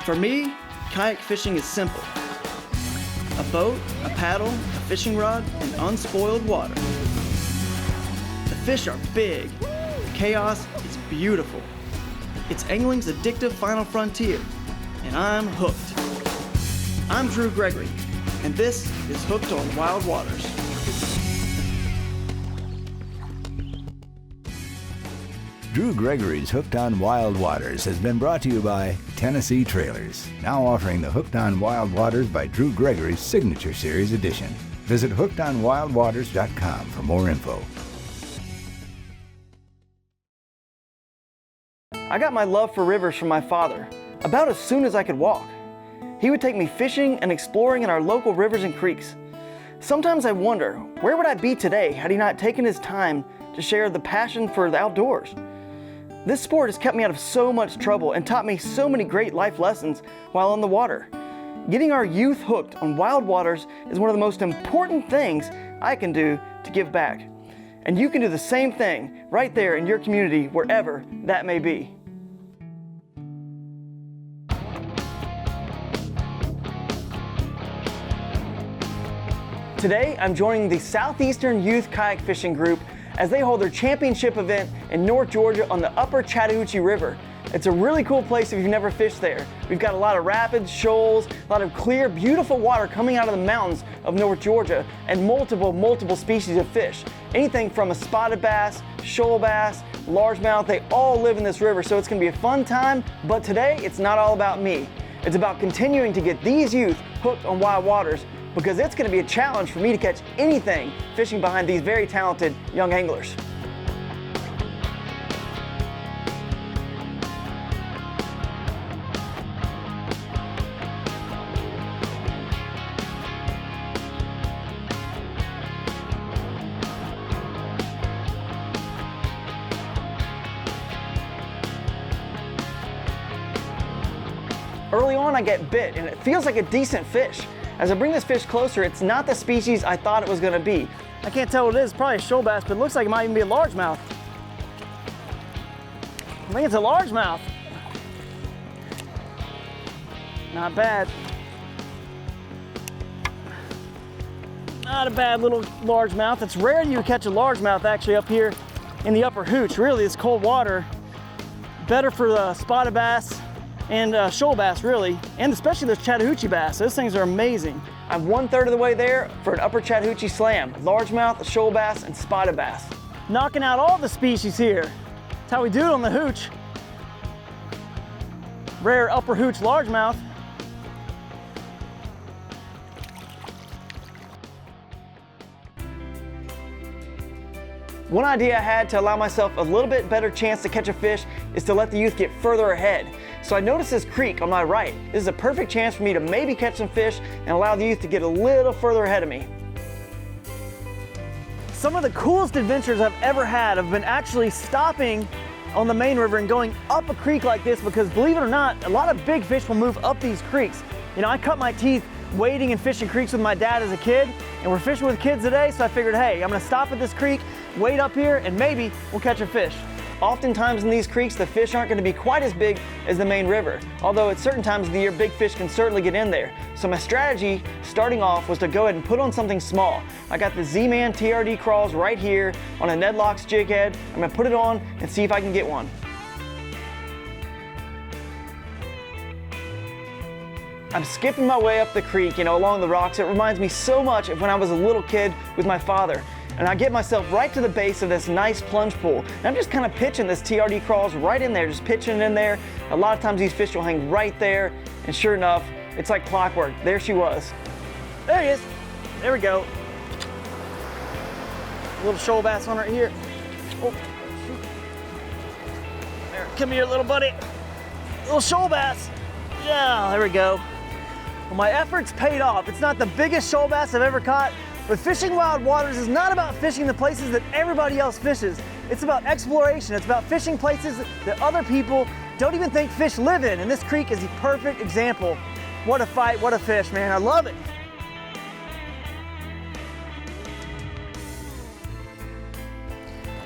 For me, kayak fishing is simple. A boat, a paddle, a fishing rod, and unspoiled water. The fish are big. The chaos is beautiful. It's angling's addictive final frontier, and I'm hooked. I'm Drew Gregory, and this is Hooked on Wild Waters. Drew Gregory's Hooked on Wild Waters has been brought to you by Tennessee Trailers, now offering the Hooked on Wild Waters by Drew Gregory's Signature Series edition. Visit hookedonwildwaters.com for more info. I got my love for rivers from my father, about as soon as I could walk. He would take me fishing and exploring in our local rivers and creeks. Sometimes I wonder, where would I be today had he not taken his time to share the passion for the outdoors? This sport has kept me out of so much trouble and taught me so many great life lessons while on the water. Getting our youth hooked on wild waters is one of the most important things I can do to give back. And you can do the same thing right there in your community, wherever that may be. Today, I'm joining the Southeastern Youth Kayak Fishing Group as they hold their championship event in North Georgia on the upper Chattahoochee River. It's a really cool place if you've never fished there. We've got a lot of rapids, shoals, a lot of clear, beautiful water coming out of the mountains of North Georgia, and multiple species of fish. Anything from a spotted bass, shoal bass, largemouth, they all live in this river, so it's gonna be a fun time. But today, it's not all about me. It's about continuing to get these youth hooked on wild waters, because it's going to be a challenge for me to catch anything fishing behind these very talented young anglers. Early on I get bit and it feels like a decent fish. As I bring this fish closer, it's not the species I thought it was gonna be. I can't tell what it is, probably a shoal bass, but it looks like it might even be a largemouth. I think it's a largemouth. Not bad. Not a bad little largemouth. It's rare you catch a largemouth actually up here in the upper Hooch. Really, it's cold water. Better for the spotted bass and shoal bass, really, and especially those Chattahoochee bass. Those things are amazing. I'm 1/3 of the way there for an upper Chattahoochee slam. Largemouth, shoal bass, and spotted bass. Knocking out all the species here. That's how we do it on the Hooch. Rare upper Hooch largemouth. One idea I had to allow myself a little bit better chance to catch a fish is to let the youth get further ahead. So I noticed this creek on my right. This is a perfect chance for me to maybe catch some fish and allow the youth to get a little further ahead of me. Some of the coolest adventures I've ever had have been actually stopping on the main river and going up a creek like this, because believe it or not, a lot of big fish will move up these creeks. You know, I cut my teeth wading and fishing creeks with my dad as a kid, and we're fishing with kids today, so I figured, hey, I'm gonna stop at this creek, wade up here, and maybe we'll catch a fish. Oftentimes in these creeks, the fish aren't going to be quite as big as the main river, although at certain times of the year, big fish can certainly get in there. So my strategy starting off was to go ahead and put on something small. I got the Z-Man TRD crawls right here on a Ned Locks jig head. I'm going to put it on and see if I can get one. I'm skipping my way up the creek, along the rocks. It reminds me so much of when I was a little kid with my father. And I get myself right to the base of this nice plunge pool. And I'm just kind of pitching this TRD crawls right in there, just pitching it in there. A lot of times these fish will hang right there, and sure enough, it's like clockwork. There she was. There he is. There we go. A little shoal bass on right here. Oh, there, come here, little buddy. Little shoal bass. Yeah, there we go. Well, my efforts paid off. It's not the biggest shoal bass I've ever caught, but fishing wild waters is not about fishing the places that everybody else fishes. It's about exploration. It's about fishing places that other people don't even think fish live in, and this creek is the perfect example. What a fight, what a fish, man. I love it.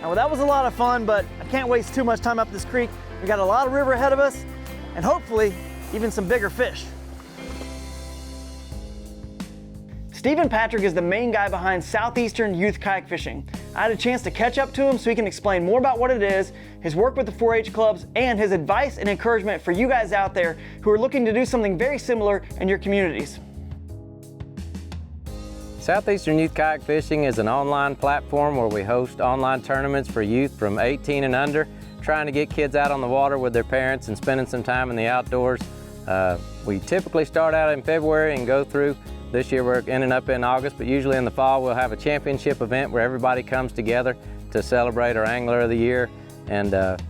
Well, that was a lot of fun, but I can't waste too much time up this creek. We got a lot of river ahead of us, and hopefully even some bigger fish. Stephen Patrick is the main guy behind Southeastern Youth Kayak Fishing. I had a chance to catch up to him so he can explain more about what it is, his work with the 4-H clubs, and his advice and encouragement for you guys out there who are looking to do something very similar in your communities. Southeastern Youth Kayak Fishing is an online platform where we host online tournaments for youth from 18 and under, trying to get kids out on the water with their parents and spending some time in the outdoors. We typically start out in February and go through. This year we're ending up in August, but usually in the fall we'll have a championship event where everybody comes together to celebrate our Angler of the Year. And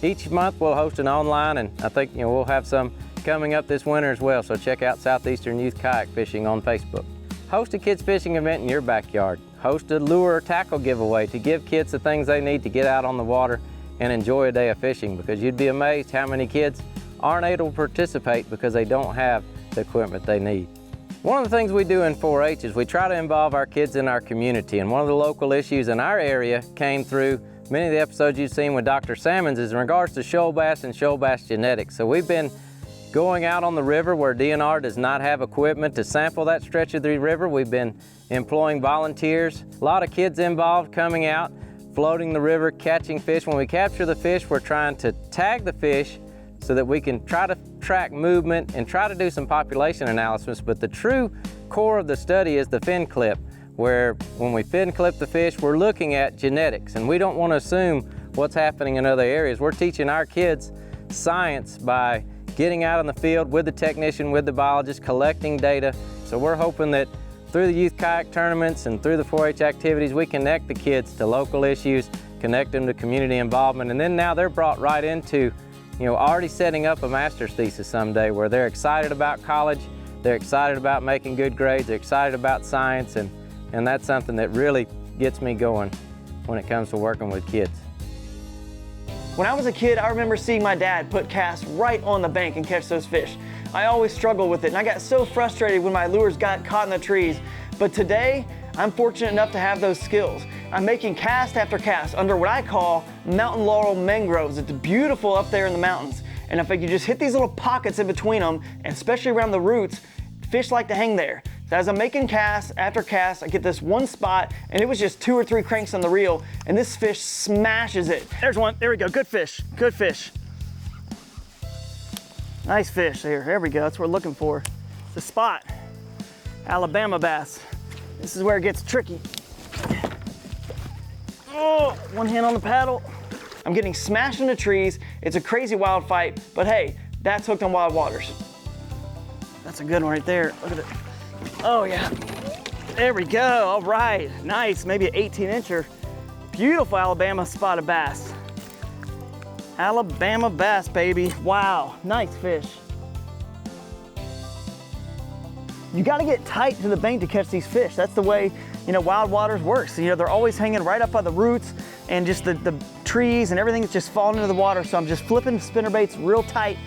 each month we'll host an online, and I think we'll have some coming up this winter as well. So check out Southeastern Youth Kayak Fishing on Facebook. Host a kids fishing event in your backyard. Host a lure or tackle giveaway to give kids the things they need to get out on the water and enjoy a day of fishing, because you'd be amazed how many kids aren't able to participate because they don't have the equipment they need. One of the things we do in 4-H is we try to involve our kids in our community, and one of the local issues in our area came through many of the episodes you've seen with Dr. Salmons is in regards to shoal bass and shoal bass genetics. So we've been going out on the river where DNR does not have equipment to sample that stretch of the river. We've been employing volunteers, a lot of kids involved coming out, floating the river, catching fish. When we capture the fish, we're trying to tag the fish so that we can try to track movement and try to do some population analysis. But the true core of the study is the fin clip, where when we fin clip the fish, we're looking at genetics, and we don't want to assume what's happening in other areas. We're teaching our kids science by getting out in the field with the technician, with the biologist, collecting data. So we're hoping that through the youth kayak tournaments and through the 4-H activities, we connect the kids to local issues, connect them to community involvement, and then now they're brought right into already setting up a master's thesis someday where they're excited about college, they're excited about making good grades, they're excited about science, and that's something that really gets me going when it comes to working with kids. When I was a kid, I remember seeing my dad put casts right on the bank and catch those fish. I always struggled with it, and I got so frustrated when my lures got caught in the trees. But today, I'm fortunate enough to have those skills. I'm making cast after cast under what I call mountain laurel mangroves. It's beautiful up there in the mountains. And if I could just hit these little pockets in between them, and especially around the roots, fish like to hang there. So as I'm making cast after cast, I get this one spot, and it was just 2 or 3 cranks on the reel, and this fish smashes it. There's one, there we go, good fish, good fish. Nice fish there we go, that's what we're looking for. It's the spot, Alabama bass. This is where it gets tricky. Oh, one hand on the paddle. I'm getting smashed into trees. It's a crazy wild fight, but hey, that's Hooked on Wild Waters. That's a good one right there. Look at it. Oh yeah, there we go. All right, nice, maybe an 18-incher. Beautiful Alabama spotted bass. Alabama bass, baby. Wow, nice fish. You gotta get tight to the bank to catch these fish. That's the way, Wild Waters works. They're always hanging right up by the roots and just the trees and everything is just falling into the water. So I'm just flipping spinnerbaits real tight.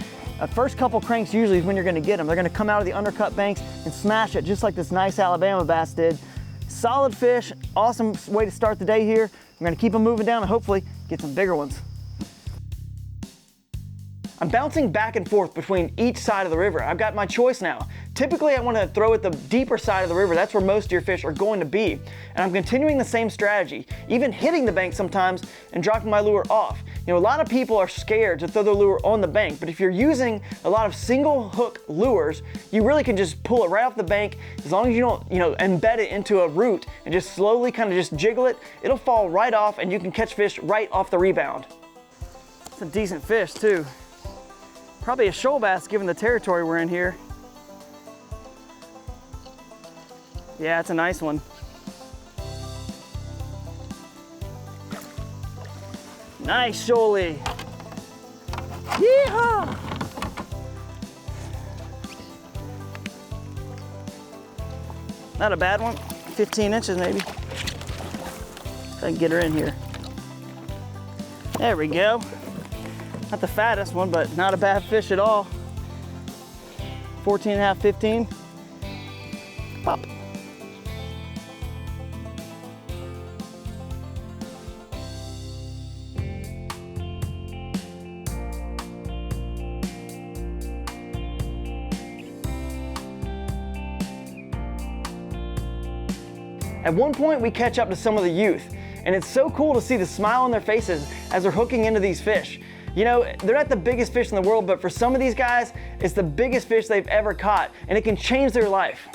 First couple cranks usually is when you're gonna get them. They're gonna come out of the undercut banks and smash it just like this nice Alabama bass did. Solid fish, awesome way to start the day here. We're gonna keep them moving down and hopefully get some bigger ones. I'm bouncing back and forth between each side of the river. I've got my choice now. Typically I want to throw at the deeper side of the river. That's where most of your fish are going to be. And I'm continuing the same strategy, even hitting the bank sometimes and dropping my lure off. A lot of people are scared to throw their lure on the bank, but if you're using a lot of single hook lures, you really can just pull it right off the bank. As long as you don't, embed it into a root and just slowly kind of just jiggle it, it'll fall right off and you can catch fish right off the rebound. It's a decent fish too. Probably a shoal bass given the territory we're in here. Yeah, it's a nice one. Nice shoalie. Yeehaw! Not a bad one. 15 inches maybe. If I can get her in here. There we go. Not the fattest one, but not a bad fish at all. 14 and a half, 15. Pop. At one point, we catch up to some of the youth, and it's so cool to see the smile on their faces as they're hooking into these fish. You know, they're not the biggest fish in the world, but for some of these guys, it's the biggest fish they've ever caught, and it can change their life.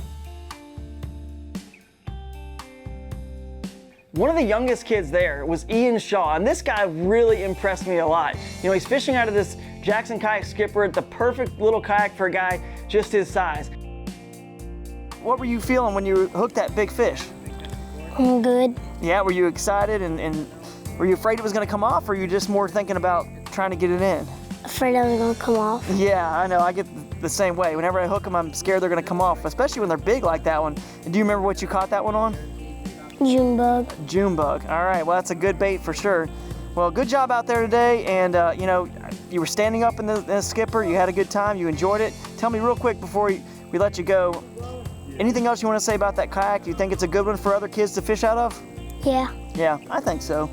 One of the youngest kids there was Ian Shaw, and this guy really impressed me a lot. You know, he's fishing out of this Jackson Kayak Skipper, the perfect little kayak for a guy just his size. What were you feeling when you hooked that big fish? Good. Yeah, were you excited and were you afraid it was gonna come off, or were you just more thinking about trying to get it in? Afraid I was gonna come off. Yeah, I know, I get the same way. Whenever I hook them, I'm scared they're gonna come off, especially when they're big like that one. And do you remember what you caught that one on? June bug. June bug. All right, well, that's a good bait for sure. Well, good job out there today, and you know, you were standing up in the skipper, you had a good time, you enjoyed it. Tell me real quick before we let you go, anything else you want to say about that kayak? Do you think it's a good one for other kids to fish out of? Yeah. Yeah, I think so.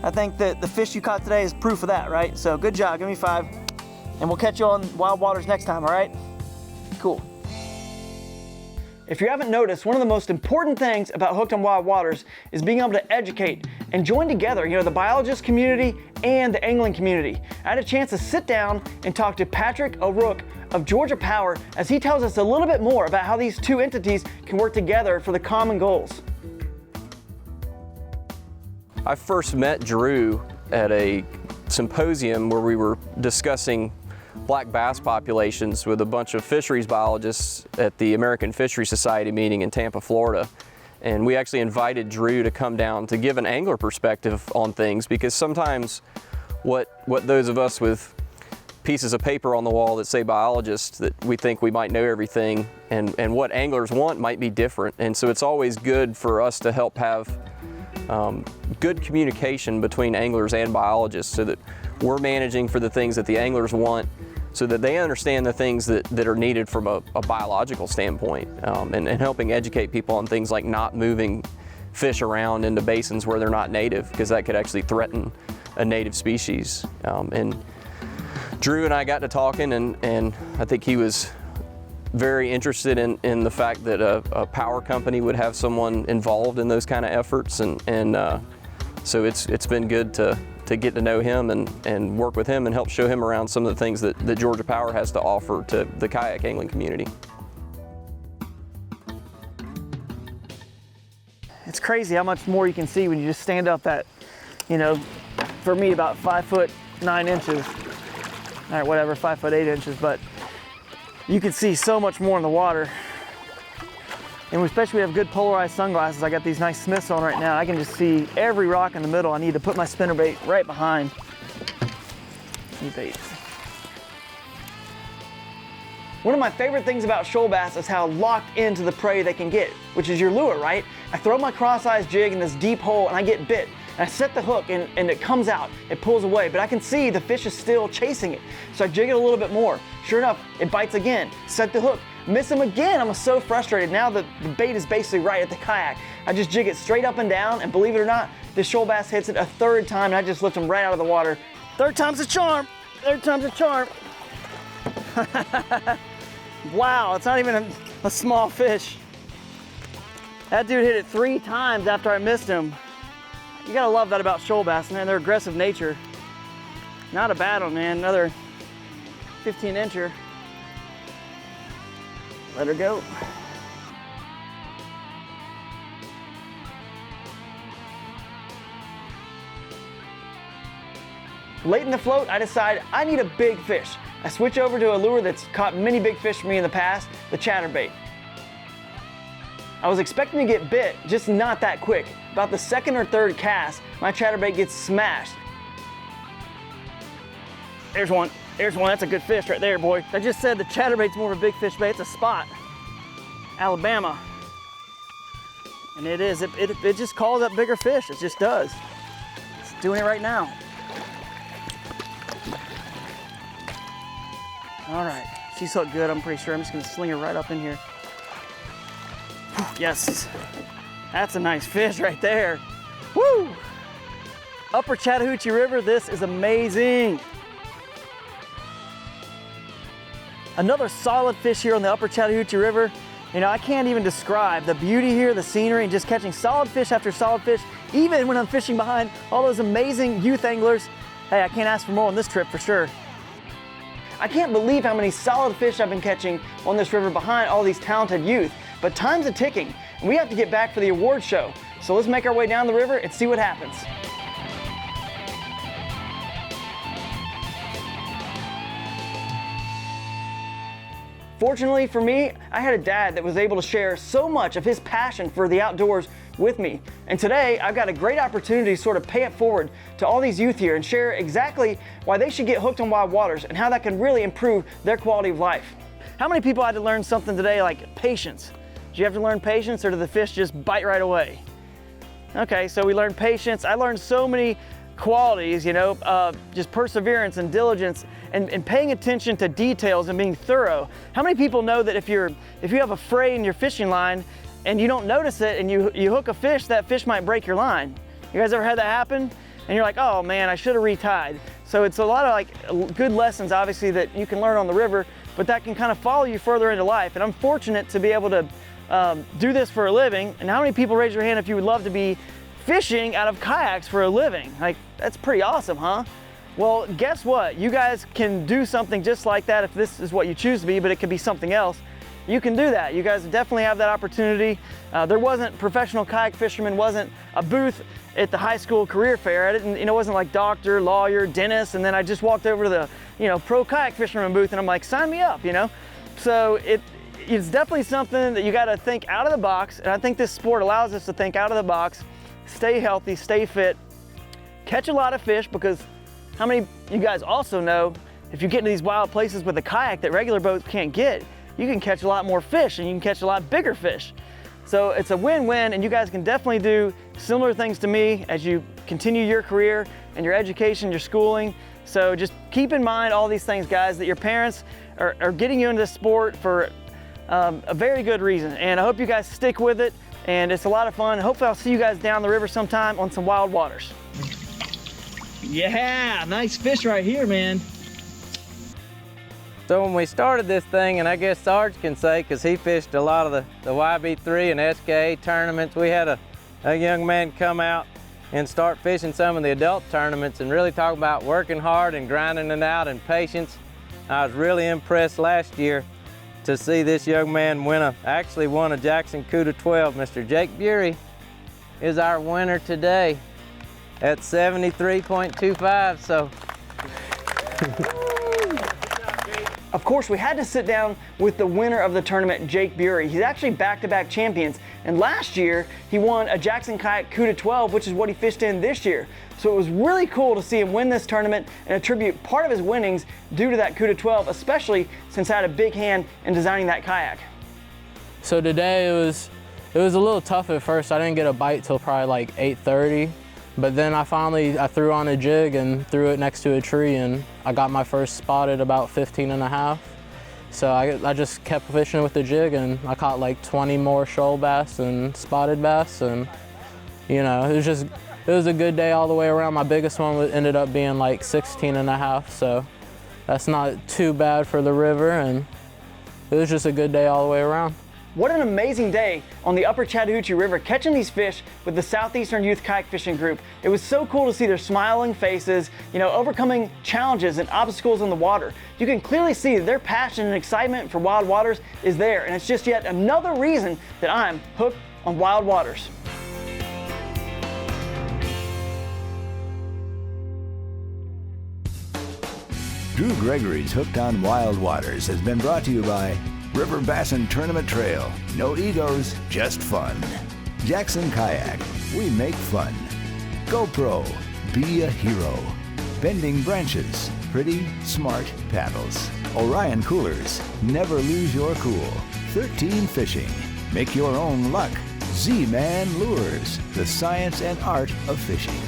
I think that the fish you caught today is proof of that, right? So good job, give me 5. And we'll catch you on Wild Waters next time, all right? Cool. If you haven't noticed, one of the most important things about Hooked on Wild Waters is being able to educate and join together, you know, the biologist community and the angling community. I had a chance to sit down and talk to Patrick O'Rourke of Georgia Power as he tells us a little bit more about how these two entities can work together for the common goals. I first met Drew at a symposium where we were discussing black bass populations with a bunch of fisheries biologists at the American Fisheries Society meeting in Tampa, Florida. And we actually invited Drew to come down to give an angler perspective on things, because sometimes what those of us with pieces of paper on the wall that say biologists, that we think we might know everything, and what anglers want might be different. And so it's always good for us to help have good communication between anglers and biologists, so that we're managing for the things that the anglers want, so that they understand the things that are needed from a biological standpoint, and helping educate people on things like not moving fish around into basins where they're not native, because that could actually threaten a native species. And Drew and I got to talking, and I think he was very interested in the fact that a power company would have someone involved in those kind of efforts, and so it's been good to get to know him and work with him and help show him around some of the things that Georgia Power has to offer to the kayak angling community. It's crazy how much more you can see when you just stand up that, you know, for me about 5'9". All right, whatever, 5'8", but you can see so much more in the water. And especially we have good polarized sunglasses. I got these nice Smiths on right now. I can just see every rock in the middle. I need to put my spinnerbait right behind the bait. One of my favorite things about shoal bass is how locked into the prey they can get, which is your lure, right? I throw my cross-eyes jig in this deep hole and I get bit. And I set the hook and it comes out, it pulls away, but I can see the fish is still chasing it. So I jig it a little bit more. Sure enough, it bites again, set the hook, miss him again. I'm so frustrated. Now the bait is basically right at the kayak. I just jig it straight up and down, and believe it or not, this shoal bass hits it a 3rd time, and I just lift him right out of the water. 3rd time's a charm. 3rd time's a charm. Wow, it's not even a small fish. That dude hit it 3 times after I missed him. You gotta love that about shoal bass, man, their aggressive nature. Not a bad one, man. Another 15-incher. Let her go. Late in the float, I decide I need a big fish. I switch over to a lure that's caught many big fish for me in the past, the Chatterbait. I was expecting to get bit, just not that quick. About the 2nd or 3rd cast, my Chatterbait gets smashed. There's one, that's a good fish right there, boy. I just said the Chatterbait's more of a big fish bait, it's a spot. Alabama. And it is, it just calls up bigger fish, it just does. It's doing it right now. All right, she's hooked good, I'm pretty sure. I'm just gonna sling her right up in here. Yes, that's a nice fish right there. Woo! Upper Chattahoochee River, this is amazing. Another solid fish here on the Upper Chattahoochee River. You know, I can't even describe the beauty here, the scenery, and just catching solid fish after solid fish, even when I'm fishing behind all those amazing youth anglers. Hey, I can't ask for more on this trip for sure. I can't believe how many solid fish I've been catching on this river behind all these talented youth, but time's a ticking, and we have to get back for the award show. So let's make our way down the river and see what happens. Fortunately for me, I had a dad that was able to share so much of his passion for the outdoors with me. And today, I've got a great opportunity to sort of pay it forward to all these youth here and share exactly why they should get hooked on wild waters and how that can really improve their quality of life. How many people had to learn something today like patience? Did you have to learn patience, or did the fish just bite right away? Okay, so we learned patience. I learned so many qualities, you know, just perseverance and diligence and paying attention to details and being thorough. How many people know that if you have a fray in your fishing line and you don't notice it and you hook a fish, that fish might break your line? You guys ever had that happen? And you're like, oh man, I should have retied. So it's a lot of like good lessons, obviously, that you can learn on the river, but that can kind of follow you further into life. And I'm fortunate to be able to do this for a living. And how many people, raise your hand if you would love to be fishing out of kayaks for a living? Like, that's pretty awesome, huh? Well, guess what? You guys can do something just like that if this is what you choose to be, but it could be something else. You can do that. You guys definitely have that opportunity. There wasn't professional kayak fisherman, wasn't a booth at the high school career fair. I didn't, it wasn't like doctor, lawyer, dentist, and then I just walked over to the, pro kayak fisherman booth and I'm like, sign me up, So it's definitely something that you got to think out of the box, and I think this sport allows us to think out of the box, stay healthy, stay fit, catch a lot of fish, because how many of you guys also know if you get into these wild places with a kayak that regular boats can't get, you can catch a lot more fish and you can catch a lot bigger fish. So it's a win-win, and you guys can definitely do similar things to me as you continue your career and your education, your schooling. So just keep in mind all these things, guys, that your parents are getting you into this sport for a very good reason. And I hope you guys stick with it, and it's a lot of fun. Hopefully I'll see you guys down the river sometime on some wild waters. Yeah, nice fish right here, man. So when we started this thing, and I guess Sarge can say, because he fished a lot of the YB3 and SKA tournaments, we had a young man come out and start fishing some of the adult tournaments and really talk about working hard and grinding it out and patience. I was really impressed last year to see this young man actually won a Jackson Cuda 12. Mr. Jake Bury is our winner today at 73.25, so. Of course, we had to sit down with the winner of the tournament, Jake Bury. He's actually back-to-back champions, and last year he won a Jackson Kayak Cuda 12, which is what he fished in this year. So it was really cool to see him win this tournament and attribute part of his winnings due to that Cuda 12, especially since I had a big hand in designing that kayak. So today it was a little tough at first. I didn't get a bite till probably like 8:30. But then I threw on a jig and threw it next to a tree, and I got my first spot at about 15.5. So I just kept fishing with the jig, and I caught like 20 more shoal bass and spotted bass, and it was a good day all the way around. My biggest one ended up being like 16.5, so that's not too bad for the river, and it was just a good day all the way around. What an amazing day on the Upper Chattahoochee River catching these fish with the Southeastern Youth Kayak Fishing Group. It was so cool to see their smiling faces, overcoming challenges and obstacles in the water. You can clearly see that their passion and excitement for wild waters is there, and it's just yet another reason that I'm hooked on wild waters. Drew Gregory's Hooked on Wild Waters has been brought to you by River Bassin Tournament Trail. No egos, just fun. Jackson Kayak. We make fun. GoPro. Be a hero. Bending Branches. Pretty, smart paddles. Orion Coolers. Never lose your cool. 13 Fishing. Make your own luck. Z-Man Lures. The science and art of fishing.